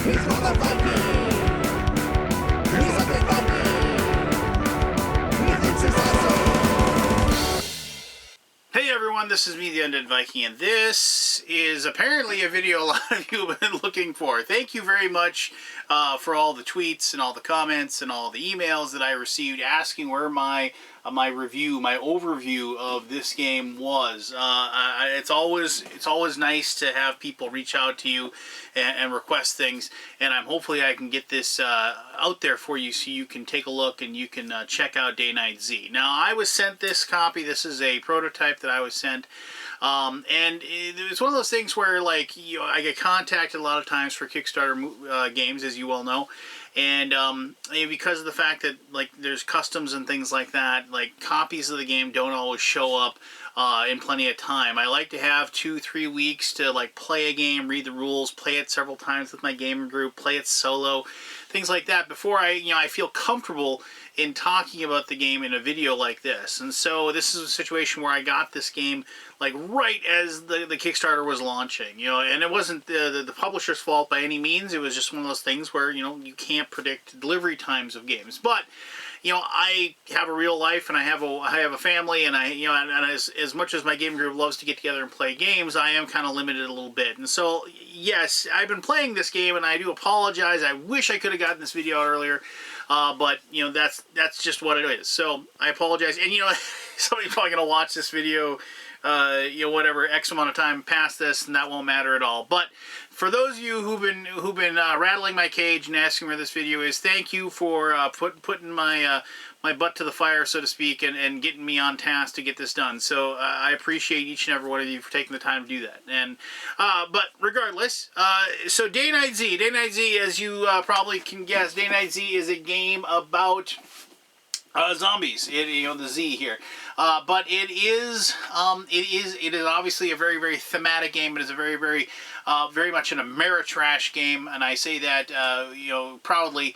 Hey everyone, this is me, the Undead Viking, and this is apparently a video a lot of you have been looking for. Thank you very much for all the tweets and all the comments and all the emails that I received asking where my review, my overview of this game was. It's always nice to have people reach out to you and request things, and hopefully I can get this out there for you so you can take a look and you can check out Day Night Z. Now, I was sent this copy. This is a prototype that I was sent, and it's one of those things where, like, I get contacted a lot of times for Kickstarter games, as you well know. And because of the fact that, like, there's customs and things like that, like, copies of the game don't always show up in plenty of time. I like to have 2-3 weeks to, like, play a game, read the rules, play it several times with my gaming group, play it solo, things like that before I feel comfortable in talking about the game in a video like this. And so this is a situation where I got this game like right as the Kickstarter was launching, and it wasn't the publisher's fault by any means. It was just one of those things where, you can't predict delivery times of games. But I have a real life, and I have a family, and as much as my gaming group loves to get together and play games, I am kind of limited a little bit. And so, yes, I've been playing this game, and I do apologize. I wish I could have gotten this video out earlier, but that's just what it is. So I apologize. And somebody's probably gonna watch this video, whatever X amount of time past this, and that won't matter at all. But for those of you who've been rattling my cage and asking where this video is, thank you for putting my my butt to the fire, so to speak, and getting me on task to get this done. So I appreciate each and every one of you for taking the time to do that. And but regardless, so Day Night Z, as you probably can guess, Day Night Z is a game about zombies. The Z here. But it is obviously a very, very thematic game. It is a very, very much an Ameritrash game, and I say that proudly.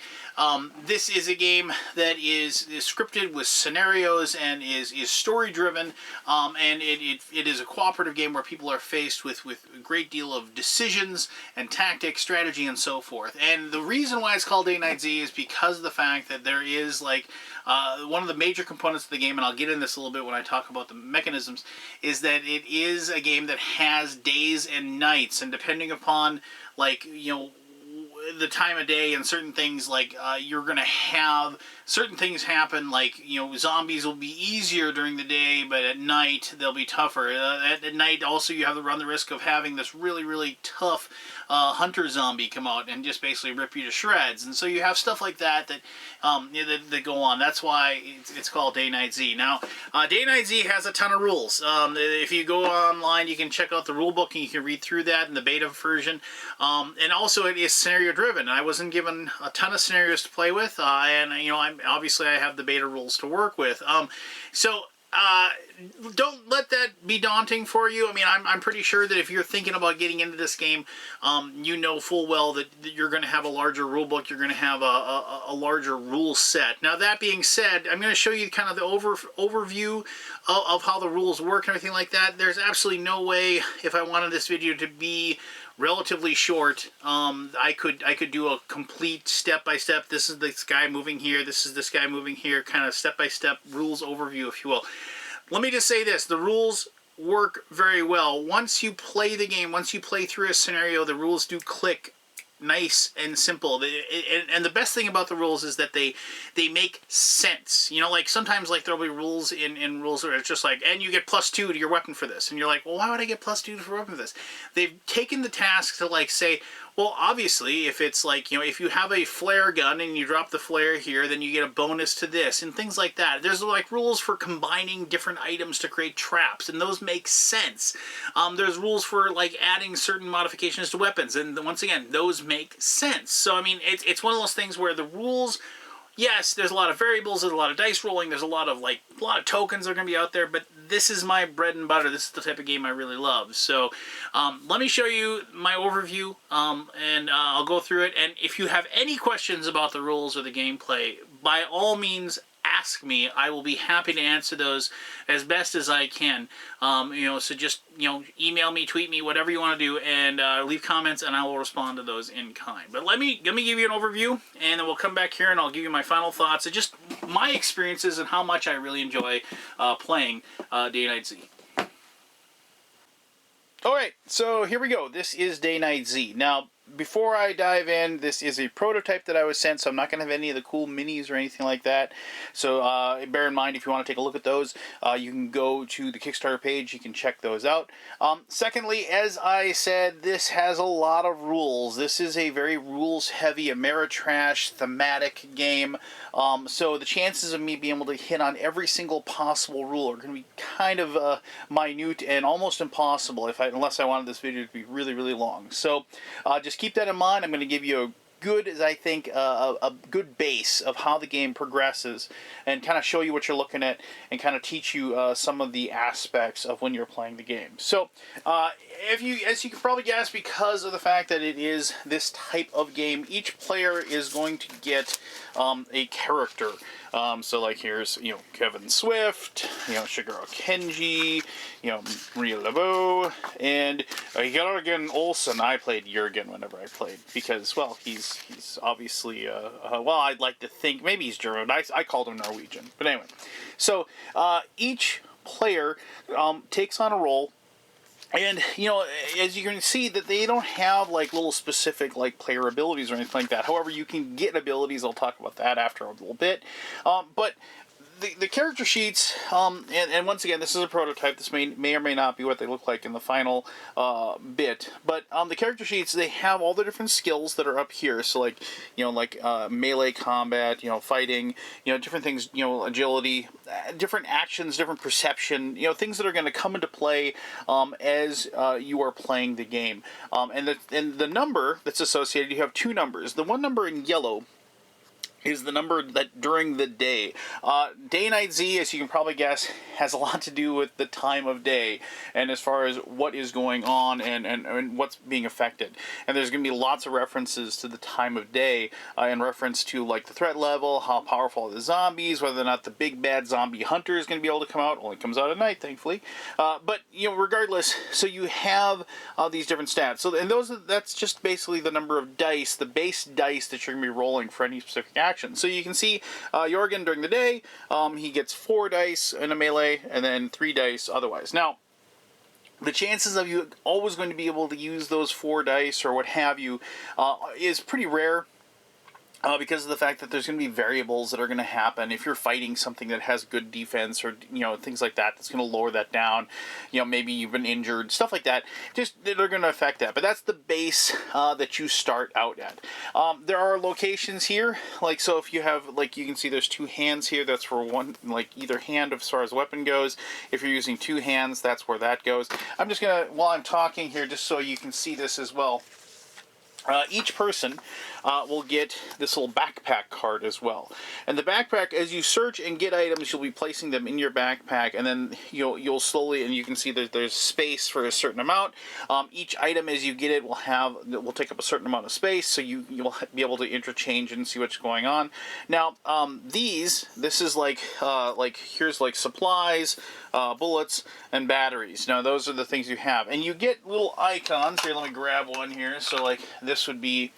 This is a game that is scripted with scenarios and is story driven, and it is a cooperative game where people are faced with a great deal of decisions and tactics, strategy, and so forth. And the reason why it's called Day Night Z is because of the fact that there is, like, one of the major components of the game, and I'll get into this a little bit when I talk about the mechanisms, is that it is a game that has days and nights, and depending upon, like, the time of day and certain things, like, you're gonna have certain things happen, like, zombies will be easier during the day, but at night they'll be tougher. At night also you have to run the risk of having this really, really tough hunter zombie come out and just basically rip you to shreds. And so you have stuff like that that go on. That's why it's called Day Night Z. Now, Day Night Z has a ton of rules. If you go online, you can check out the rule book and you can read through that in the beta version. And also it is scenario driven. I wasn't given a ton of scenarios to play with, and obviously I have the beta rules to work with. So don't let that be daunting for you. I mean, I'm pretty sure that if you're thinking about getting into this game, you know full well that you're going to have a larger rule book, you're going to have a larger rule set. Now, that being said, I'm going to show you kind of the overview of how the rules work and everything like that. There's absolutely no way, if I wanted this video to be relatively short, I could do a complete step-by-step, this is this guy moving here, this is this guy moving here, kind of step-by-step rules overview, if you will. Let me just say this, the rules work very well. Once you play the game, once you play through a scenario, the rules do click nice and simple. And the best thing about the rules is that they make sense. Like sometimes, like, there'll be rules in rules where it's just like, and you get +2 to your weapon for this, and you're like, well, why would I get +2 for weapon for this? They've taken the task to, like, say, well, obviously, if it's like, if you have a flare gun and you drop the flare here, then you get a bonus to this, and things like that. There's, like, rules for combining different items to create traps, and those make sense. There's rules for, like, adding certain modifications to weapons, and once again, those make sense. So, I mean, it's one of those things where the rules, yes, there's a lot of variables, there's a lot of dice rolling, there's a lot of tokens that are going to be out there, but this is my bread and butter. This is the type of game I really love. So let me show you my overview, and I'll go through it. And if you have any questions about the rules or the gameplay, by all means, ask me, I will be happy to answer those as best as I can. So just, email me, tweet me, whatever you want to do, and leave comments, and I will respond to those in kind. But let me give you an overview, and then we'll come back here, and I'll give you my final thoughts and just my experiences and how much I really enjoy playing Day Night Z. Alright, so here we go. This is Day Night Z. Now, before I dive in, this is a prototype that I was sent, so I'm not going to have any of the cool minis or anything like that. So bear in mind, if you want to take a look at those, you can go to the Kickstarter page. You can check those out. Secondly, as I said, this has a lot of rules. This is a very rules-heavy Ameritrash thematic game. So the chances of me being able to hit on every single possible rule are going to be kind of minute and almost impossible unless I wanted this video to be really, really long. So just keep that in mind. I'm going to give you a good, as I think, a good base of how the game progresses and kind of show you what you're looking at and kind of teach you some of the aspects of when you're playing the game. So, as you can probably guess, because of the fact that it is this type of game, each player is going to get a character. So like here's, Kevin Swift, Shigeru Kenji, Maria Laveau, and Jürgen Olsen. I played Jürgen whenever I played because, well, he's obviously, well, I'd like to think, maybe he's German. I called him Norwegian. But anyway, so each player takes on a role. And, as you can see, that they don't have, like, little specific, like, player abilities or anything like that. However, you can get abilities. I'll talk about that after a little bit. But the character sheets, and once again, this is a prototype. This may or may not be what they look like in the final bit. But the character sheets, they have all the different skills that are up here. So, like, melee combat, fighting, different things, agility, different actions, different perception, things that are going to come into play as you are playing the game. And the number that's associated, you have two numbers. The one number in yellow is the number that during the day. Day Night Z, as you can probably guess, has a lot to do with the time of day and as far as what is going on and what's being affected. And there's going to be lots of references to the time of day in reference to like the threat level, how powerful are the zombies, whether or not the big bad zombie hunter is going to be able to come out. Only comes out at night, thankfully. But regardless, so you have these different stats. So and that's just basically the number of dice, the base dice that you're going to be rolling for any specific action. So you can see Jürgen during the day, he gets 4 dice in a melee and then 3 dice otherwise. Now, the chances of you always going to be able to use those 4 dice or what have you is pretty rare. Because of the fact that there's going to be variables that are going to happen. If you're fighting something that has good defense or, things like that, that's going to lower that down. Maybe you've been injured, stuff like that. Just, they're going to affect that. But that's the base that you start out at. There are locations here. Like, so if you have, like, you can see there's 2 hands here. That's for one, like, either hand as far as weapon goes. If you're using 2 hands, that's where that goes. I'm just going to, while I'm talking here, just so you can see this as well. Each person will get this little backpack card as well. And the backpack, as you search and get items, you'll be placing them in your backpack, and then you'll slowly, and you can see that there's space for a certain amount. Each item, as you get it, will take up a certain amount of space, so you'll be able to interchange and see what's going on. Now, this is like here's like supplies, bullets, and batteries. Now, those are the things you have, and you get little icons here. Let me grab one here. So, like, this would be,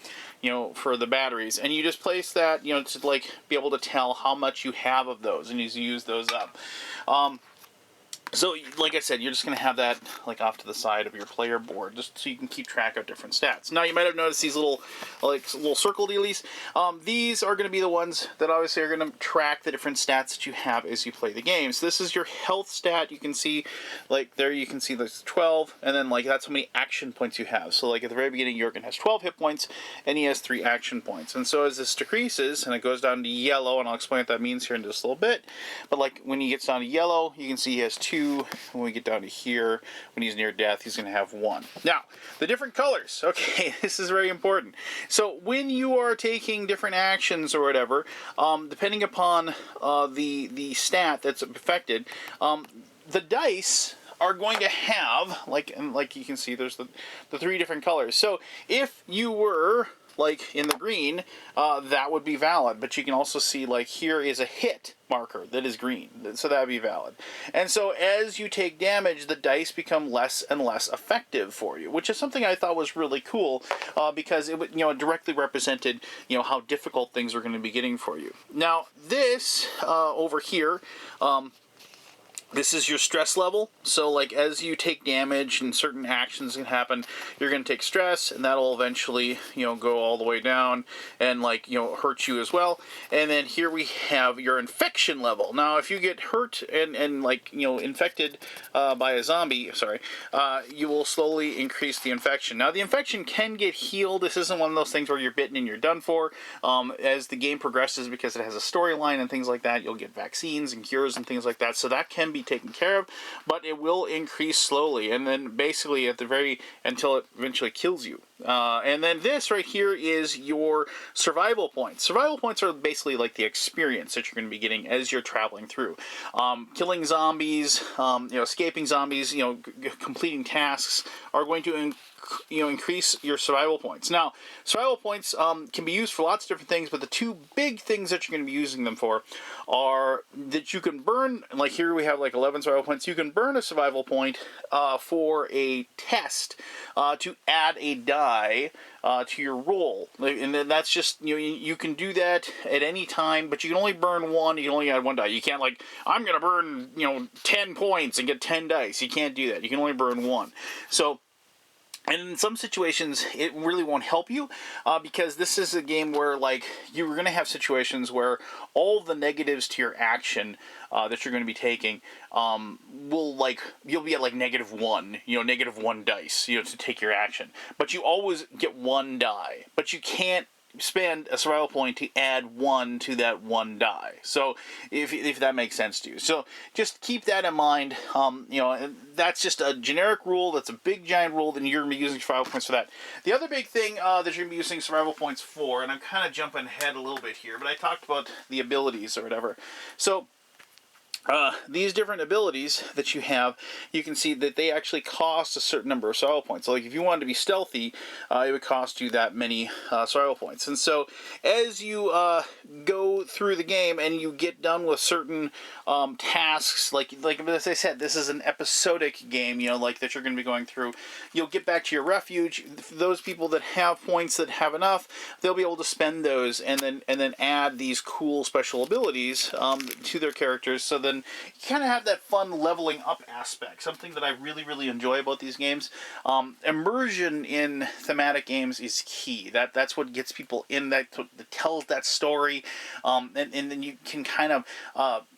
for the batteries, and you just place that, to like be able to tell how much you have of those, and you use those up. So, like I said, you're just going to have that, like, off to the side of your player board, just so you can keep track of different stats. Now, you might have noticed these little circle dealies. These are going to be the ones that obviously are going to track the different stats that you have as you play the game. So, this is your health stat. You can see, like, there you can see there's 12, and then, like, that's how many action points you have. So, like, at the very beginning, Jürgen has 12 hit points, and he has 3 action points. And so, as this decreases, and it goes down to yellow, and I'll explain what that means here in just a little bit, but, like, when he gets down to yellow, you can see he has 2. When we get down to here, when he's near death, he's going to have 1. Now, the different colors. Okay, this is very important. So when you are taking different actions or whatever, depending upon the stat that's affected, the dice are going to have, like you can see, there's the 3 different colors. So if you were like in the green, that would be valid. But you can also see, like, here is a hit marker that is green, so that would be valid. And so as you take damage, the dice become less and less effective for you, which is something I thought was really cool, because it would, directly represented, how difficult things are going to be getting for you. Now this over here, this is your stress level. So, like, as you take damage and certain actions can happen, you're going to take stress, and that'll eventually, go all the way down and, like, hurt you as well. And then here we have your infection level. Now, if you get hurt and like, infected by a zombie, you will slowly increase the infection. Now, the infection can get healed. This isn't one of those things where you're bitten and you're done for. As the game progresses, because it has a storyline and things like that, you'll get vaccines and cures and things like that. So that can be taken care of, but it will increase slowly, and then basically until it eventually kills you. And then this right here is your survival points. Survival points are basically like the experience that you're going to be getting as you're traveling through. Killing zombies, escaping zombies, completing tasks are going to increase your survival points. Now, survival points can be used for lots of different things, but the two big things that you're going to be using them for are that you can burn, like here we have like 11 survival points, you can burn a survival point for a test to add a die to your roll. And then that's just, you can do that at any time, but you can only burn one, you can only add one die. You can't, like, I'm going to burn, 10 points and get 10 dice. You can't do that. You can only burn one. So, and in some situations, it really won't help you, because this is a game where, like, you're going to have situations where all the negatives to your action that you're going to be taking will, like, you'll be at, like, -1, -1 dice, to take your action. But you always get one die. But you can't spend a survival point to add one to that one die. So if that makes sense to you. So just keep that in mind. That's just a generic rule. That's a big giant rule. Then you're going to be using survival points for that. The other big thing that you're going to be using survival points for, and I'm kind of jumping ahead a little bit here, but I talked about the abilities or whatever. So these different abilities that you have, you can see that they actually cost a certain number of survival points. So, like, if you wanted to be stealthy, it would cost you that many survival points. And so, as you go through the game and you get done with certain tasks, like as I said, this is an episodic game, like that you're going to be going through. You'll get back to your refuge. Those people that have points that have enough, they'll be able to spend those and then add these cool special abilities to their characters. So then you kind of have that fun leveling up aspect, something that I really, really enjoy about these games. Immersion in thematic games is key. That's what gets people in, that tells that story, and then you can kind of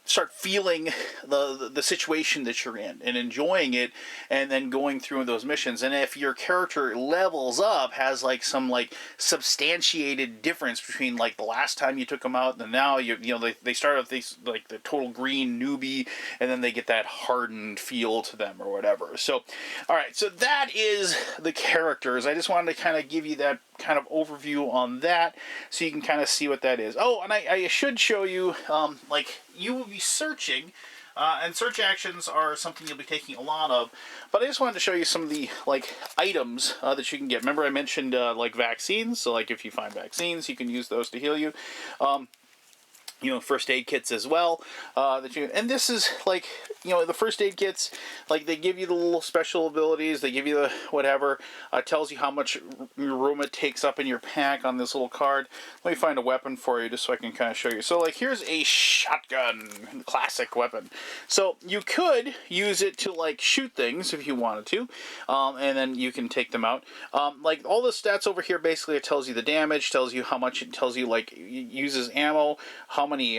start feeling the situation that you're in and enjoying it, and then going through those missions. And if your character levels up, has like some like substantiated difference between like the last time you took them out and now they start with these like the total green newbie, and then they get that hardened feel to them or whatever. So all right, so that is the characters. I just wanted to kind of give you that kind of overview on that so you can kind of see what that is. Oh, and I should show you, like, you will be searching, and search actions are something you'll be taking a lot of, but I just wanted to show you some of the, like, items that you can get. Remember I mentioned, like, vaccines, so, like, if you find vaccines, you can use those to heal you. First aid kits as well, and this is like, the first aid kits, like, they give you the little special abilities, they give you the whatever, tells you how much room it takes up in your pack on this little card. Let me find a weapon for you just so I can kind of show you. So, like, here's a shotgun, classic weapon. So you could use it to, like, shoot things if you wanted to, and then you can take them out. Like, all the stats over here, basically it tells you the damage, tells you how much, it tells you, like, it uses ammo, how many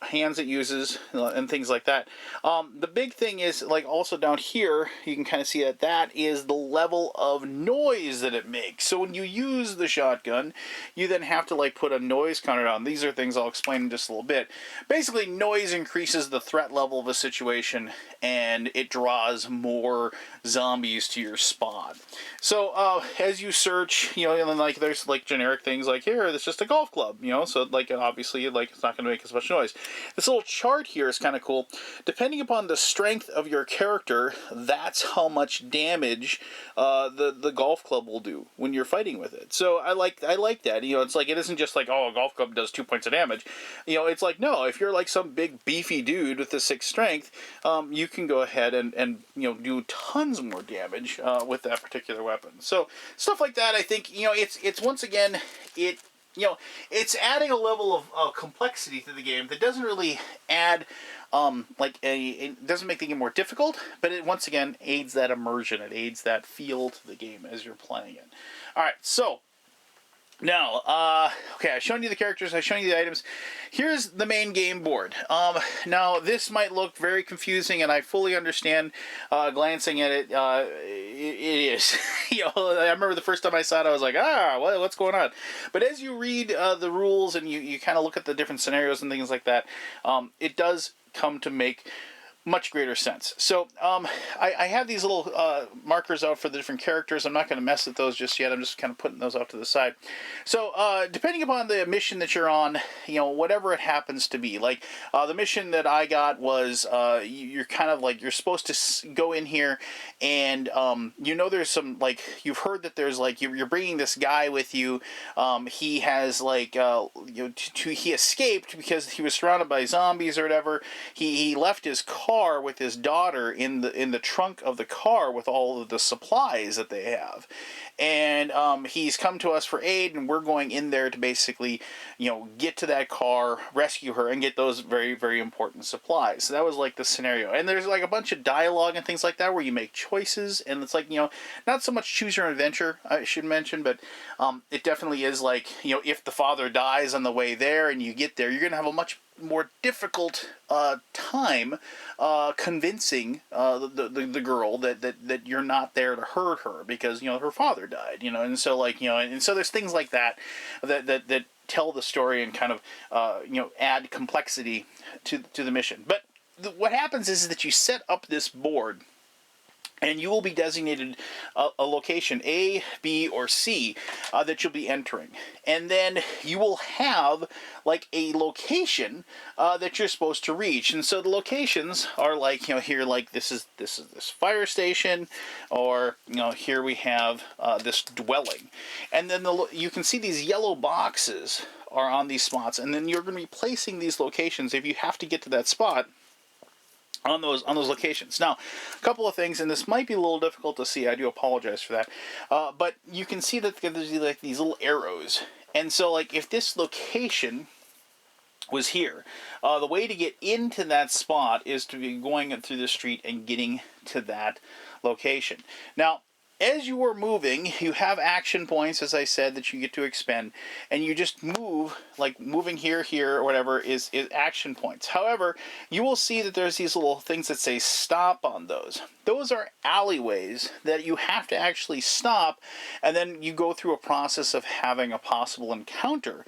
hands it uses, and things like that. The big thing is, like, also down here you can kind of see that is the level of noise that it makes. So when you use the shotgun, you then have to, like, put a noise counter on. These are things I'll explain in just a little bit. Basically, noise increases the threat level of a situation, and it draws more zombies to your spawn. So as you search, you know, and then like there's like generic things like here, it's just a golf club, you know, so like obviously like it's not going to make as much noise. This little chart here is kind of cool. Depending upon the strength of your character, that's how much damage the golf club will do when you're fighting with it. So I like that. You know, it's like it isn't just like, oh, a golf club does 2 points of damage. You know, it's like, no, if you're like some big beefy dude with the 6 strength, you can go ahead and you know, do tons more damage with that particular weapon. So stuff like that, I think, you know, it's once again, it, you know, it's adding a level of complexity to the game that doesn't really add it doesn't make the game more difficult, but it once again aids that immersion. It aids that feel to the game as you're playing it. All right, so now, okay, I've shown you the characters, I've shown you the items. Here's the main game board. Now, this might look very confusing, and I fully understand, glancing at it, it is. You know, I remember the first time I saw it, I was like, what's going on? But as you read the rules and you kind of look at the different scenarios and things like that, it does come to make much greater sense. So I have these little markers out for the different characters. I'm not going to mess with those just yet. I'm just kind of putting those off to the side. So depending upon the mission that you're on, you know, whatever it happens to be, like the mission that I got was you're kind of like, you're supposed to go in here and you know, there's some, like, you've heard that there's like, you're bringing this guy with you. He has like, you know, he escaped because he was surrounded by zombies or whatever. He left his car with his daughter in the trunk of the car with all of the supplies that they have, and he's come to us for aid, and we're going in there to basically, you know, get to that car, rescue her, and get those very, very important supplies. So that was like the scenario, and there's like a bunch of dialogue and things like that where you make choices, and it's like, you know, not so much choose your own adventure, I should mention, but it definitely is like, you know, if the father dies on the way there and you get there, you're gonna have a much more difficult time convincing the girl that you're not there to hurt her because, you know, her father died, you know, and so like, you know, and so there's things like that tell the story and kind of you know, add complexity to the mission. But what happens is that you set up this board, and you will be designated a location, A, B, or C, that you'll be entering. And then you will have like a location that you're supposed to reach. And so the locations are like, you know, here, like this is this fire station, or, you know, here we have this dwelling. And then you can see these yellow boxes are on these spots, and then you're going to be placing these locations if you have to get to that spot on those locations. Now, a couple of things, and this might be a little difficult to see. I do apologize for that. But you can see that there's like these little arrows. And so, like, if this location was here, the way to get into that spot is to be going through the street and getting to that location. Now, as you are moving, you have action points, as I said, that you get to expend, and you just move, like moving here, or whatever is action points. However, you will see that there's these little things that say stop on those. Those are alleyways that you have to actually stop, and then you go through a process of having a possible encounter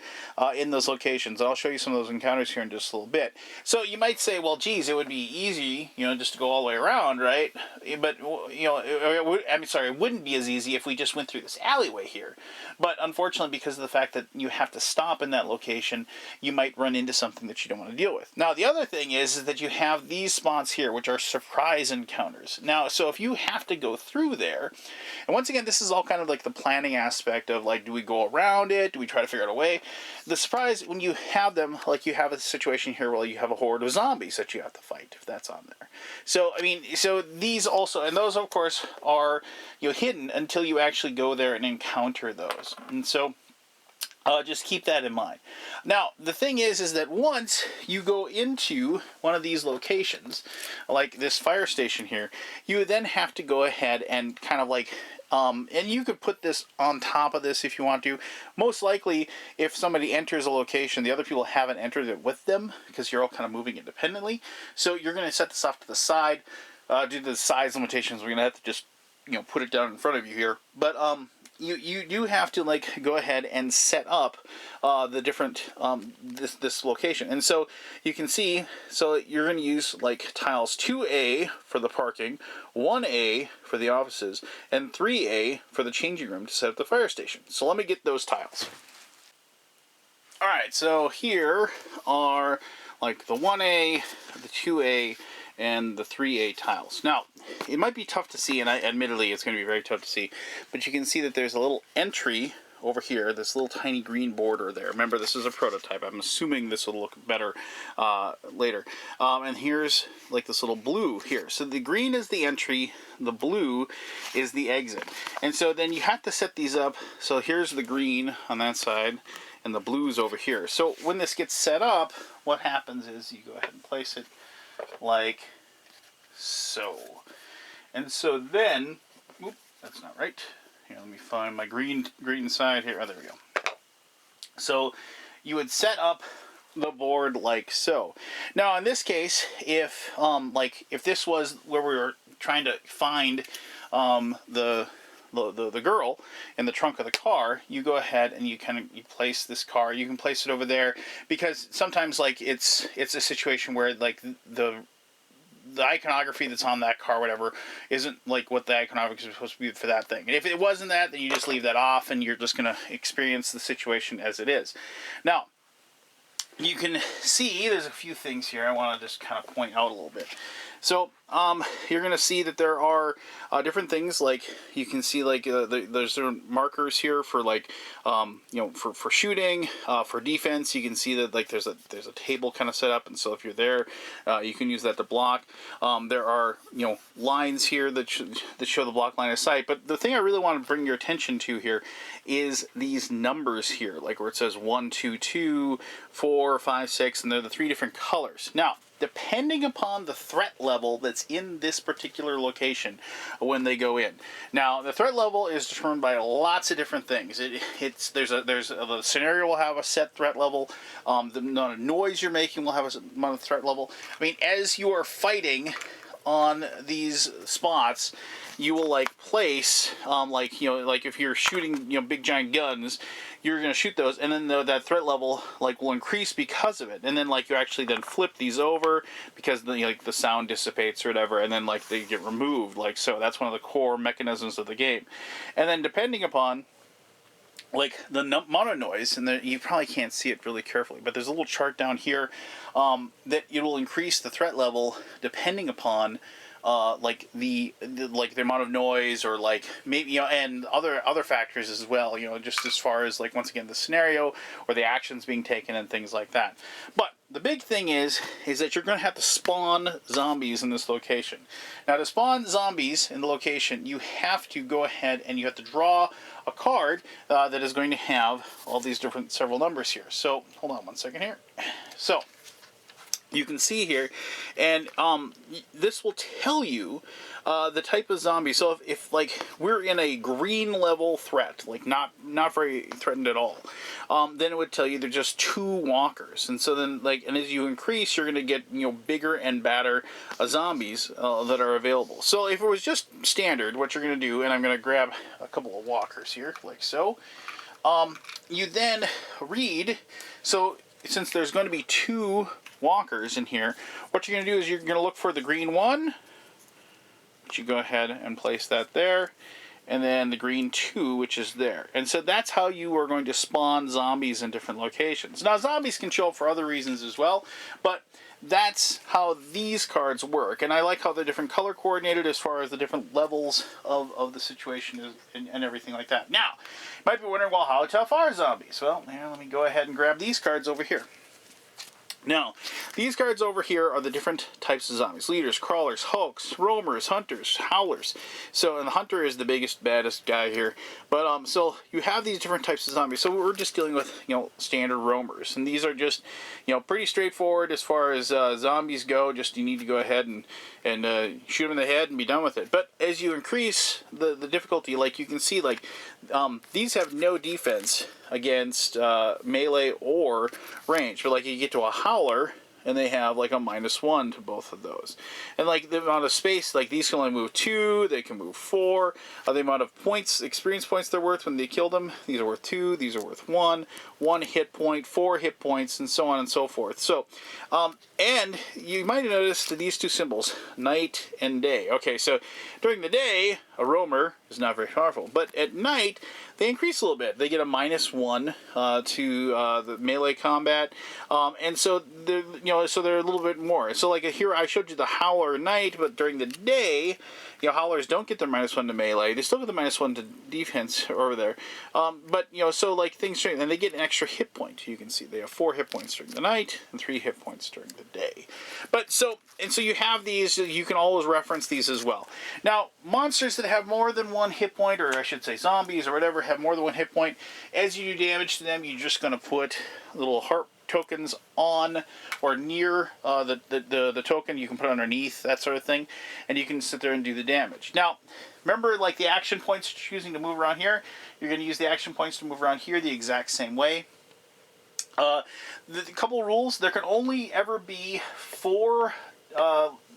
in those locations. I'll show you some of those encounters here in just a little bit. So you might say, well, geez, it would be easy, you know, just to go all the way around, right? But, you know, it wouldn't be as easy if we just went through this alleyway here. But unfortunately, because of the fact that you have to stop in that location, you might run into something that you don't want to deal with. Now, the other thing is that you have these spots here, which are surprise encounters. Now, so if you have to go through there, and once again, this is all kind of like the planning aspect of like, do we go around it? Do we try to figure out a way? The surprise, when you have them, like you have a situation here where you have a horde of zombies that you have to fight, if that's on there. So, I mean, so these also, and those of course are, you know, hidden until you actually go there and encounter those. And so just keep that in mind. Now, the thing is that once you go into one of these locations, like this fire station here, you then have to go ahead and kind of like, and you could put this on top of this if you want to. Most likely, if somebody enters a location, the other people haven't entered it with them because you're all kind of moving independently. So you're going to set this off to the side. Due to the size limitations, we're going to have to just, you know, put it down in front of you here. But you do have to like go ahead and set up the different this location. And so you can see, so you're going to use like tiles 2A for the parking, 1A for the offices, and 3A for the changing room to set up the fire station. So let me get those tiles. Alright, so here are like the 1A, the 2A, and the 3A tiles. Now, it might be tough to see, and admittedly it's going to be very tough to see, but you can see that there's a little entry over here, this little tiny green border there. Remember, this is a prototype. I'm assuming this will look better later. And here's like this little blue here. So the green is the entry, the blue is the exit. And so then you have to set these up. So here's the green on that side, and the blue's over here. So when this gets set up, what happens is you go ahead and place it like so. And so then, oop, that's not right. Here, let me find my green side here. Oh, there we go. So you would set up the board like so. Now in this case, if this was where we were trying to find the girl in the trunk of the car, you go ahead and you place this car. You can place it over there because sometimes like it's a situation where like the iconography that's on that car, whatever, isn't like what the iconography is supposed to be for that thing. And if it wasn't that, then you just leave that off and you're just going to experience the situation as it is. Now, you can see there's a few things here I want to just kind of point out a little bit. So you're going to see that there are different things, like you can see like there's markers here for like for shooting, for defense. You can see that like there's a table kind of set up, and so if you're there, you can use that to block. There are lines here that show the block line of sight. But the thing I really want to bring your attention to here is these numbers here, like where it says 1, 2, 2, 4, 5, 6, and they're the 3 different colors. Now, depending upon the threat level that's in this particular location when they go in. Now, the threat level is determined by lots of different things. The scenario will have a set threat level. The amount of noise you're making will have a amount of threat level. I mean, as you are fighting on these spots, you will like place like if you're shooting big giant guns, you're going to shoot those, and then that threat level like will increase because of it. And then like you actually then flip these over because the sound dissipates or whatever, and then like they get removed like so. That's one of the core mechanisms of the game. And then depending upon like the mono noise, and you probably can't see it really carefully, but there's a little chart down here that it will increase the threat level depending upon like the amount of noise, or like maybe and other factors as well, just as far as like once again the scenario or the actions being taken and things like that. But the big thing is that you're going to have to spawn zombies in this location. Now, to spawn zombies in the location, you have to go ahead and you have to draw a card that is going to have all these different several numbers here. So hold on one second here. So you can see here, and this will tell you the type of zombie. So if like we're in a green level threat, like not very threatened at all, then it would tell you they're just 2 walkers. And so then and as you increase, you're going to get bigger and badder zombies that are available. So if it was just standard, what you're going to do, and I'm going to grab a couple of walkers here like so, you then read. So since there's going to be 2 walkers in here, what you're going to do is you're going to look for the green one, which you go ahead and place that there, and then the green 2, which is there. And so that's how you are going to spawn zombies in different locations. Now, zombies can show up for other reasons as well, but that's how these cards work. And I like how they're different color coordinated as far as the different levels of the situation and everything like that. Now, you might be wondering, well, how tough are zombies? Well, let me go ahead and grab these cards over here. Now, these cards over here are the different types of zombies. Leaders, crawlers, hulks, roamers, hunters, howlers. So, and the hunter is the biggest, baddest guy here. But, so you have these different types of zombies. So we're just dealing with, standard roamers. And these are just, pretty straightforward as far as zombies go. Just you need to go ahead and shoot them in the head and be done with it. But as you increase the difficulty, like you can see, like, these have no defense against melee or range. But like you get to a howler, and they have like a -1 to both of those. And like the amount of space, like these can only move 2, they can move 4. The amount of points, experience points they're worth when they kill them, these are worth 2, these are worth 1, 1 hit point, 4 hit points, and so on and so forth. So, and you might notice that these two symbols, night and day. Okay, so during the day, a roamer is not very powerful, but at night, they increase a little bit. They get a -1 to the melee combat, and so they're so they're a little bit more. So like here, I showed you the Howler Knight, but during the day, Howlers don't get their -1 to melee. They still get the -1 to defense over there, but so like things change, and they get an extra hit point. You can see they have 4 hit points during the night and 3 hit points during the day. But so you have these. You can always reference these as well. Now, monsters that have more than 1 hit point, or I should say zombies or whatever, have more than 1 hit point. As you do damage to them, you're just going to put little heart tokens on or near the token. You can put underneath, that sort of thing, and you can sit there and do the damage. Now, remember, like the action points you're choosing to move around here, you're going to use the action points to move around here the exact same way. The couple rules: there can only ever be 4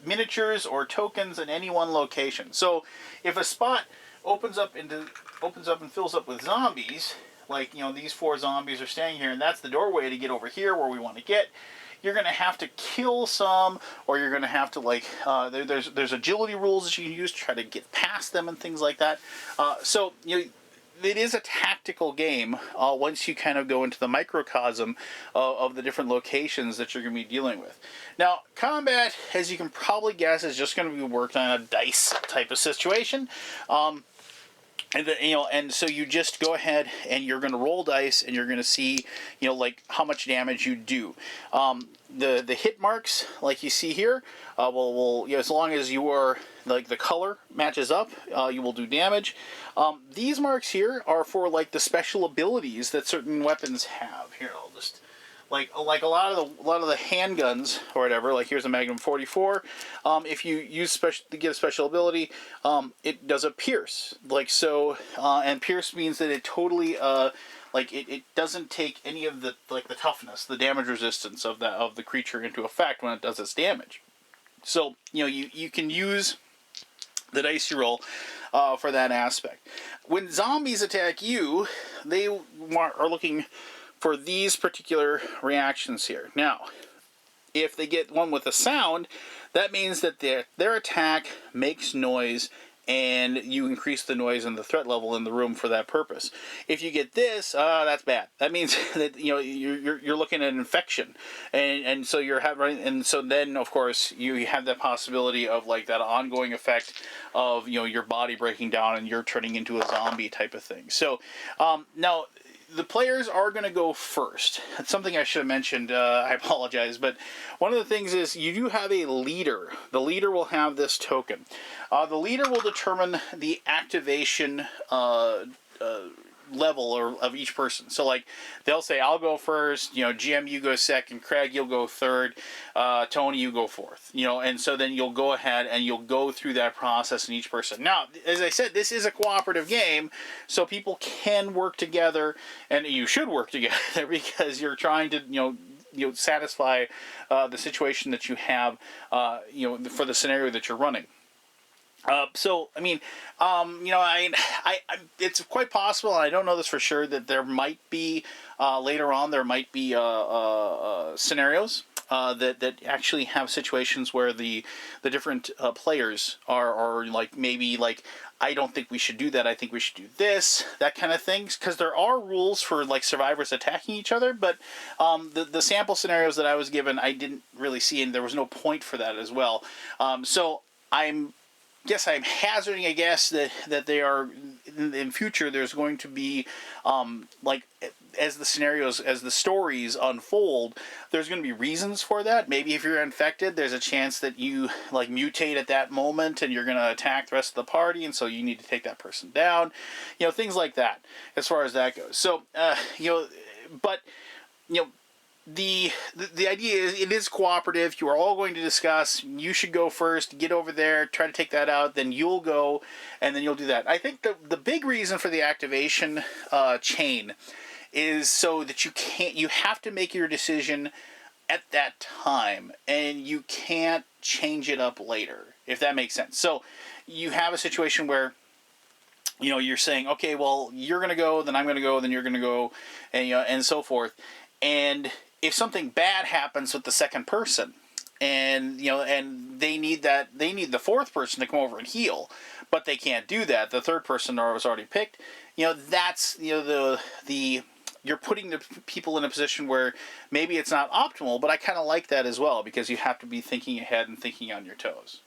miniatures or tokens in any one location. So if a spot opens up and fills up with zombies, like these 4 zombies are staying here, and that's the doorway to get over here where we want to get, you're going to have to kill some, or you're going to have to like there's agility rules that you can use to try to get past them and things like that. So it is a tactical game once you kind of go into the microcosm of the different locations that you're going to be dealing with. Now, combat, as you can probably guess, is just going to be worked on a dice type of situation. And so you just go ahead and you're going to roll dice, and you're going to see, like how much damage you do. The hit marks, like you see here, will as long as you are like the color matches up, you will do damage. These marks here are for like the special abilities that certain weapons have. Here, I'll just like a lot of the handguns or whatever. Like here's a Magnum 44. If you use to get a special ability, it does a pierce. Like so, and pierce means that it totally it doesn't take any of the the toughness, the damage resistance of the creature into effect when it does its damage. So you can use the dice you roll for that aspect. When zombies attack you, they are looking for these particular reactions here. Now, if they get one with a sound, that means that their attack makes noise, and you increase the noise and the threat level in the room for that purpose. If you get this, that's bad. That means that you're looking at infection, and so you're having, and so then of course you have the possibility of like that ongoing effect of your body breaking down and you're turning into a zombie type of thing. So now, the players are going to go first. That's something I should have mentioned. I apologize. But one of the things is you do have a leader. The leader will have this token. The leader will determine the activation level of each person. So like they'll say, I'll go first, GM, you go second, Craig, you'll go third, Tony, you go fourth, and so then you'll go ahead and you'll go through that process in each person. Now, as I said, this is a cooperative game, so people can work together, and you should work together because you're trying to, satisfy the situation that you have, for the scenario that you're running. So, I mean, it's quite possible, and I don't know this for sure, that there might be, later on, there might be scenarios that actually have situations where the different players are like, maybe like, I don't think we should do that, I think we should do this, that kind of things, because there are rules for like survivors attacking each other, but the sample scenarios that I was given, I didn't really see, and there was no point for that as well. So I'm hazarding a guess that they are in future. There's going to be like as the stories unfold, there's going to be reasons for that. Maybe if you're infected, there's a chance that you like mutate at that moment and you're going to attack the rest of the party, and so you need to take that person down. Things like that as far as that goes. So the idea is it is cooperative. You are all going to discuss. You should go first. Get over there. Try to take that out. Then you'll go, and then you'll do that. I think the big reason for the activation chain is so that you have to make your decision at that time, and you can't change it up later, if that makes sense. So you have a situation where, you know, you're saying, okay, well, you're going to go, then I'm going to go, then you're going to go, and, you know, and so forth. And if something bad happens with the second person, and, you know, and they need the fourth person to come over and heal, but they can't do that. The third person was already picked. You know, that's, you know, the you're putting the people in a position where maybe it's not optimal, but I kind of like that as well, because you have to be thinking ahead and thinking on your toes.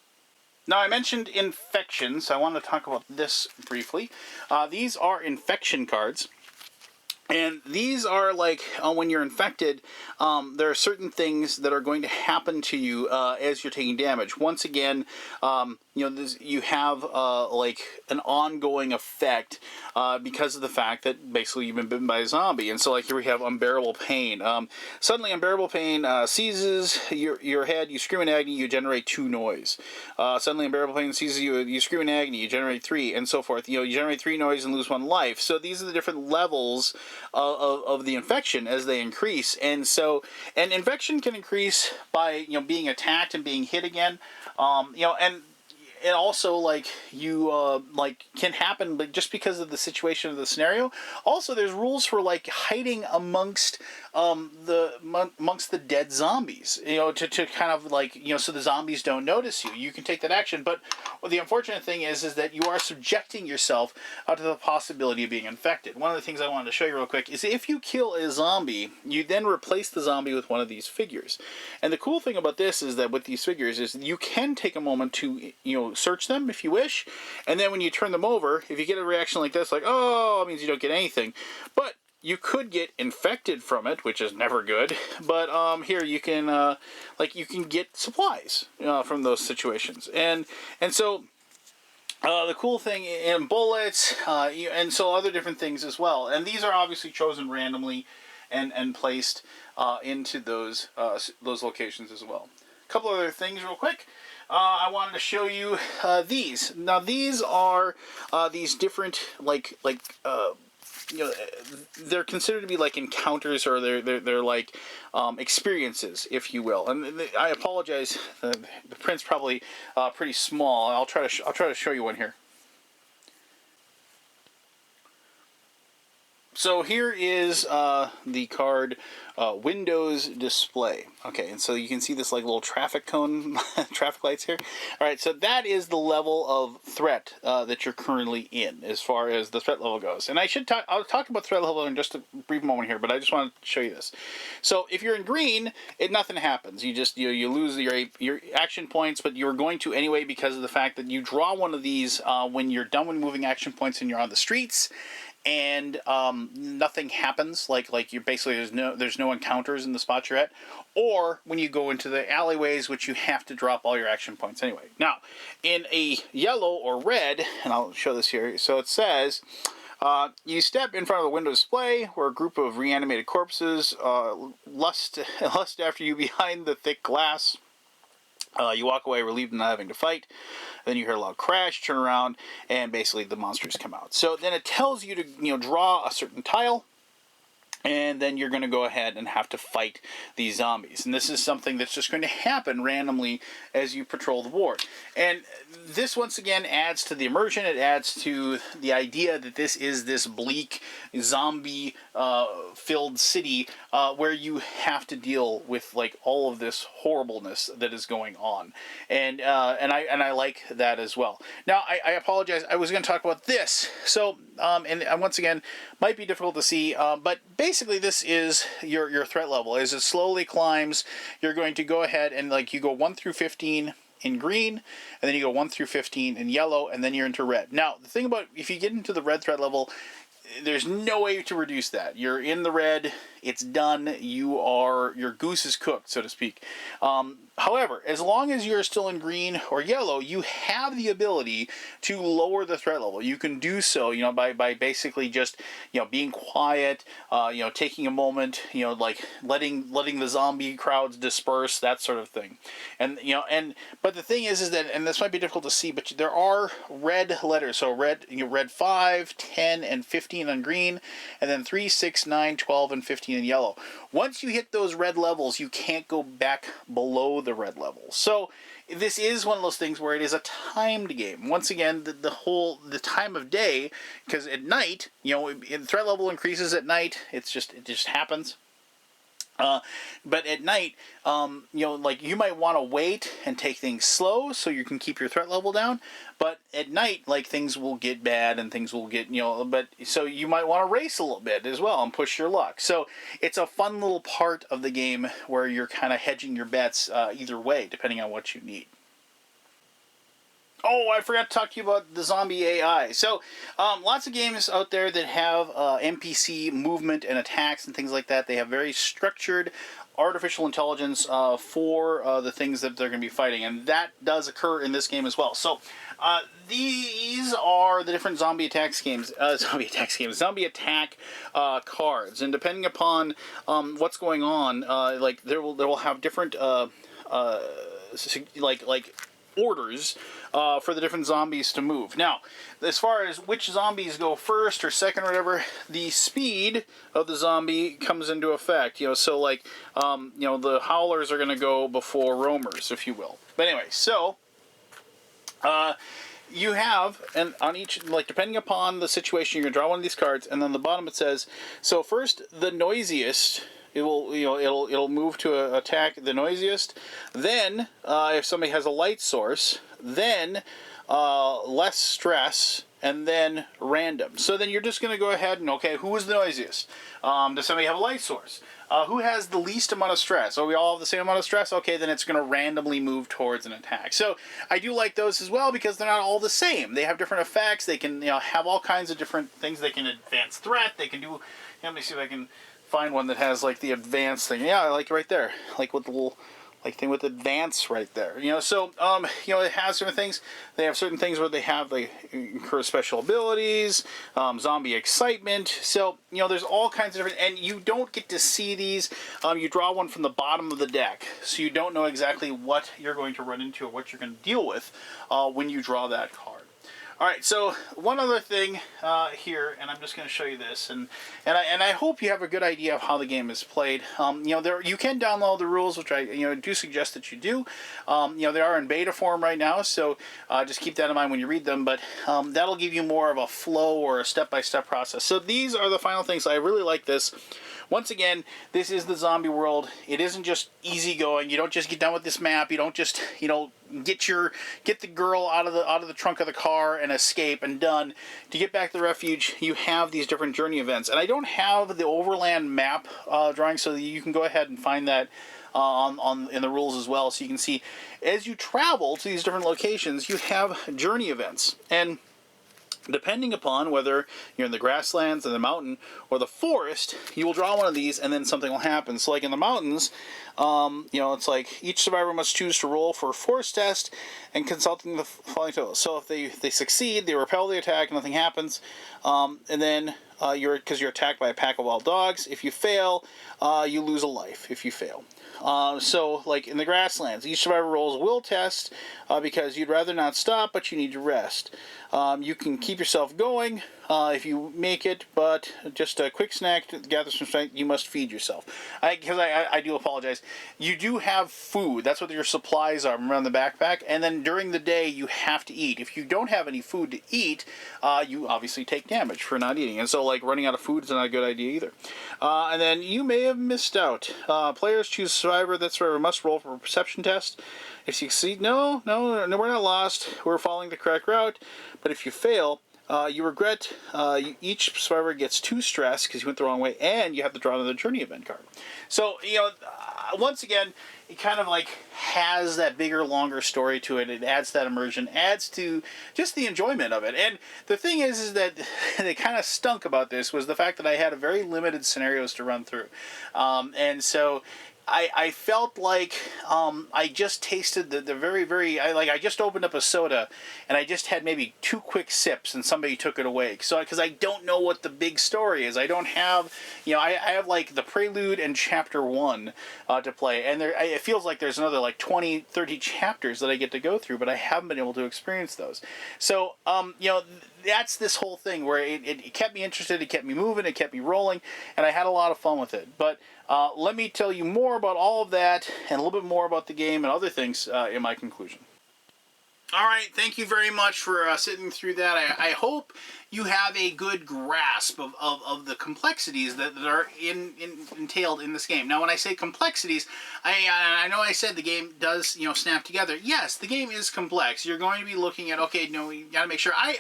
Now, I mentioned infections, so I want to talk about this briefly. These are infection cards. And these are like, when you're infected, there are certain things that are going to happen to you as you're taking damage. Once again, you know, you have like an ongoing effect because of the fact that basically you've been bitten by a zombie. And so, like, here we have unbearable pain. Suddenly, unbearable pain seizes your head. You scream in agony. You generate 2 noise. Suddenly, unbearable pain seizes you. You scream in agony. You generate 3, and so forth. You know, you generate 3 noise and lose 1 life. So these are the different levels of the infection as they increase. And so, and infection can increase by, you know, being attacked and being hit again. You know, and it also, like, you like, can happen, but just because of the situation of the scenario. Also, there's rules for, like, hiding amongst the dead zombies, you know, to kind of, like, you know, so the zombies don't notice you. You can take that action, but the unfortunate thing is that you are subjecting yourself to the possibility of being infected. One of the things I wanted to show you real quick is if you kill a zombie, you then replace the zombie with one of these figures. And the cool thing about this is that with these figures is you can take a moment to, you know, search them if you wish, and then when you turn them over, if you get a reaction like this, like, oh, it means you don't get anything, but you could get infected from it, which is never good. But here you can like, you can get supplies from those situations, and so the cool thing in bullets, and so other different things as well. And these are obviously chosen randomly and placed into those locations as well. A couple other things real quick. I wanted to show you these. Now, these are these different, like you know, they're considered to be like encounters, or they're like experiences, if you will. And I apologize, the print's probably pretty small. I'll try to show you one here. So here is the card Windows Display. Okay, and so you can see this like little traffic cone, traffic lights here. All right, so that is the level of threat that you're currently in as far as the threat level goes. And I'll talk about threat level in just a brief moment here, but I just want to show you this. So if you're in green, nothing happens. You just you lose your action points, but you're going to anyway because of the fact that you draw one of these when you're done with moving action points and you're on the streets. And nothing happens, like you're basically there's no encounters in the spot you're at, or when you go into the alleyways, which you have to drop all your action points anyway. Now, in a yellow or red, and I'll show this here. So it says, you step in front of the window display where a group of reanimated corpses lust after you behind the thick glass. You walk away relieved of not having to fight. Then you hear a loud crash, turn around, and basically the monsters come out. So then it tells you to draw a certain tile, and then you're going to go ahead and have to fight these zombies. And this is something that's just going to happen randomly as you patrol the board. And this, once again, adds to the immersion. It adds to the idea that this is this bleak, zombie-filled city where you have to deal with, like, all of this horribleness that is going on. And I like that as well. Now, I apologize. I was going to talk about this. So, and once again, might be difficult to see, but basically this is your threat level. As it slowly climbs, you're going to go ahead and, like, you go 1 through 15 in green, and then you go 1 through 15 in yellow, and then you're into red. Now, the thing about, if you get into the red threat level, there's no way to reduce that. You're in the red, it's done, your goose is cooked, so to speak. However, as long as you're still in green or yellow, you have the ability to lower the threat level. You can do so, by basically just, being quiet, taking a moment, like letting the zombie crowds disperse, that sort of thing. And, but the thing is that, and this might be difficult to see, but there are red letters. So red 5, 10, and 15 15 on green, and then 3, 6, 9, 12, and 15 in yellow. Once you hit those red levels, you can't go back below the red levels. So this is one of those things where it is a timed game. Once again, the time of day, because at night, threat level increases at night. It just happens. But at night, you might want to wait and take things slow so you can keep your threat level down. But at night, things will get bad and things will get, so you might want to race a little bit as well and push your luck. So it's a fun little part of the game where you're kind of hedging your bets either way, depending on what you need. Oh, I forgot to talk to you about the zombie AI. So, lots of games out there that have NPC movement and attacks and things like that. They have very structured artificial intelligence for the things that they're going to be fighting, and that does occur in this game as well. So, these are the different zombie attack cards, and depending upon what's going on, they will have different orders for the different zombies to move. Now, as far as which zombies go first or second or whatever, the speed of the zombie comes into effect. The howlers are going to go before roamers, if you will. But anyway, so you have, and on each, depending upon the situation, you're going to draw one of these cards, and then the bottom it says, so first, the noisiest. It'll move to attack the noisiest. Then, if somebody has a light source, then less stress, and then random. So then you're just going to go ahead and, okay, who is the noisiest? Does somebody have a light source? Who has the least amount of stress? Oh, we all have the same amount of stress? Okay, then it's going to randomly move towards an attack. So I do like those as well because they're not all the same. They have different effects. They can have all kinds of different things. They can advance threat. They can do, let me see if I can find one that has the advanced thing. Yeah, right there, with the little thing with advance right there. So it has certain things. They have certain things where they incur special abilities, zombie excitement. So there's all kinds of different, and you don't get to see these. You draw one from the bottom of the deck, so you don't know exactly what you're going to run into or what you're going to deal with when you draw that card. All right, so one other thing here, and I'm just going to show you this, and I hope you have a good idea of how the game is played. You can download the rules, which I do suggest that you do. They are in beta form right now, so just keep that in mind when you read them. But that'll give you more of a flow or a step-by-step process. So these are the final things. I really like this. Once again, this is the zombie world. It isn't just easy going. You don't just get done with this map. You don't just get the girl out of the trunk of the car and escape and done. To get back to the refuge, you have these different journey events. And I don't have the overland map drawing, so you can go ahead and find that in the rules as well. So you can see as you travel to these different locations, you have journey events. And depending upon whether you're in the grasslands, or the mountain, or the forest, you will draw one of these and then something will happen. So in the mountains, it's each survivor must choose to roll for a force test and consulting the following totals. So if they succeed, they repel the attack, nothing happens. And then because you're attacked by a pack of wild dogs. If you fail, you lose a life if you fail. So in the grasslands, each survivor rolls a will test because you'd rather not stop, but you need to rest. You can keep yourself going if you make it, but just a quick snack to gather some strength. You must feed yourself. Because I do apologize. You do have food. That's what your supplies are around the backpack. And then during the day, you have to eat. If you don't have any food to eat, you obviously take damage for not eating. And so running out of food is not a good idea either. And then you may have missed out. Players choose survivor. That survivor must roll for a perception test. If you succeed, no, we're not lost. We're following the correct route. But if you fail, you regret. Each survivor gets 2 stress because you went the wrong way, and you have to draw another journey event card. So, once again, it kind of has that bigger, longer story to it. It adds that immersion, adds to just the enjoyment of it. And the thing is that they kind of stunk about this was the fact that I had a very limited scenarios to run through. And so I felt like I just tasted the very, very... I just opened up a soda, and I just had maybe 2 quick sips, and somebody took it away. So, because I don't know what the big story is. I don't have... I have, the prelude and chapter 1 to play, and it feels like there's another, 20, 30 chapters that I get to go through, but I haven't been able to experience those. So, that's this whole thing where it kept me interested, it kept me moving, it kept me rolling, and I had a lot of fun with it. But let me tell you more about all of that and a little bit more about the game and other things in my conclusion. All right, thank you very much for sitting through that. I hope you have a good grasp of the complexities that are entailed in this game. Now, when I say complexities, I know I said the game does, snap together. Yes, the game is complex. You're going to be looking at, okay, you got to make sure. I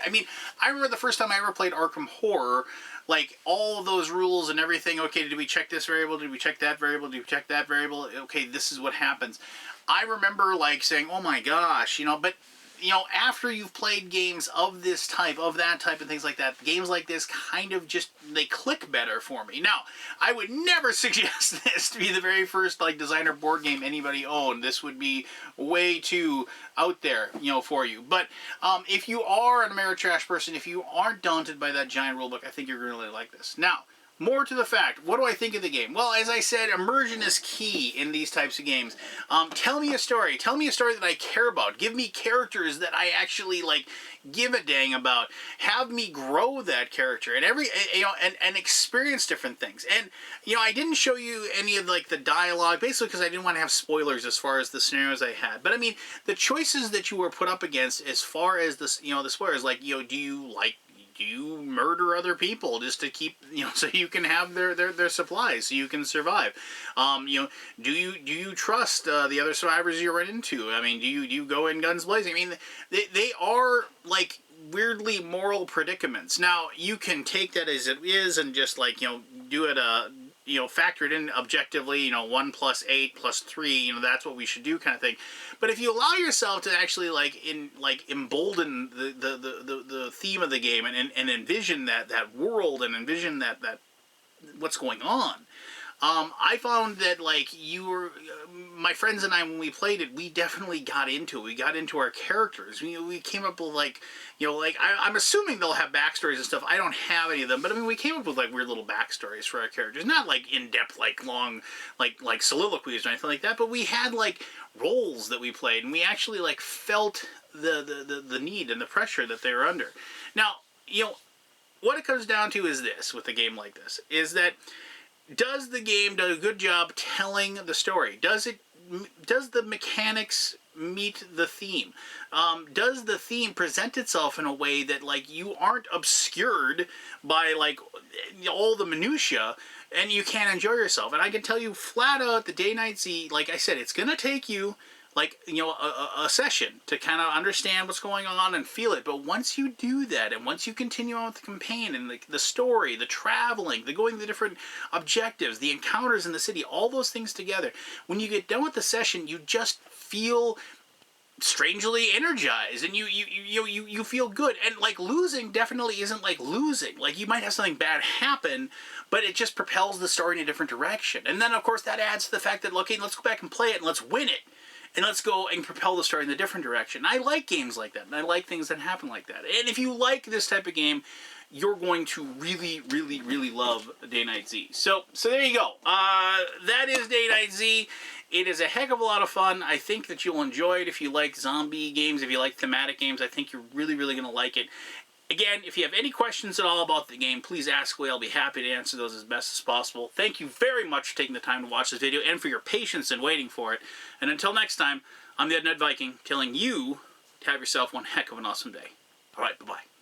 remember the first time I ever played Arkham Horror, like all of those rules and everything. Okay, did we check this variable? Did we check that variable? Did we check that variable? Okay, this is what happens. I remember like saying, oh my gosh, but after you've played games of this type, of that type, and things like that, games like this kind of just, they click better for me. Now, I would never suggest this to be the very first, designer board game anybody owned. This would be way too out there, for you. But if you are an Ameritrash person, if you aren't daunted by that giant rulebook, I think you're going to really like this. Now, more to the fact, what do I think of the game? Well, as I said, immersion is key in these types of games. Tell me a story. Tell me a story that I care about. Give me characters that I actually, give a dang about. Have me grow that character and and experience different things. And, I didn't show you any of, the dialogue, basically because I didn't want to have spoilers as far as the scenarios I had. But, the choices that you were put up against as far as the spoilers, do you murder other people just to keep, so you can have their supplies, so you can survive? Do you trust the other survivors you run into? Do you go in guns blazing? They are weirdly moral predicaments. Now, you can take that as it is and just do it factor it in objectively, 1 + 8 + 3, that's what we should do kind of thing. But if you allow yourself to actually embolden the theme of the game and envision that world and envision that what's going on, I found that my friends and I, when we played it, we definitely got into it. We got into our characters. We came up with I'm assuming they'll have backstories and stuff. I don't have any of them, but we came up with weird little backstories for our characters. Not in depth, long, soliloquies or anything like that. But we had roles that we played, and we actually felt the need and the pressure that they were under. Now, what it comes down to is this with a game like this: is that does the game do a good job telling the story? Does the mechanics meet the theme? Does the theme present itself in a way that you aren't obscured by all the minutia and you can't enjoy yourself? And I can tell you flat out, the Day Night Z, like I said, it's gonna take you a session to kind of understand what's going on and feel it. But once you do that, and once you continue on with the campaign and the story, the traveling, the going to the different objectives, the encounters in the city, all those things together, when you get done with the session, you just feel strangely energized, and you feel good. And losing definitely isn't losing. You might have something bad happen, but it just propels the story in a different direction. And then of course that adds to the fact that, okay, let's go back and play it and let's win it. And let's go and propel the story in a different direction. I like games like that, and I like things that happen like that. And if you like this type of game, you're going to really, really, really love Day Night Z. So there you go. That is Day Night Z. It is a heck of a lot of fun. I think that you'll enjoy it if you like zombie games, if you like thematic games. I think you're really, really going to like it. Again, if you have any questions at all about the game, please ask away. I'll be happy to answer those as best as possible. Thank you very much for taking the time to watch this video and for your patience in waiting for it. And until next time, I'm the Ed Ned Viking, telling you to have yourself one heck of an awesome day. All right, bye-bye.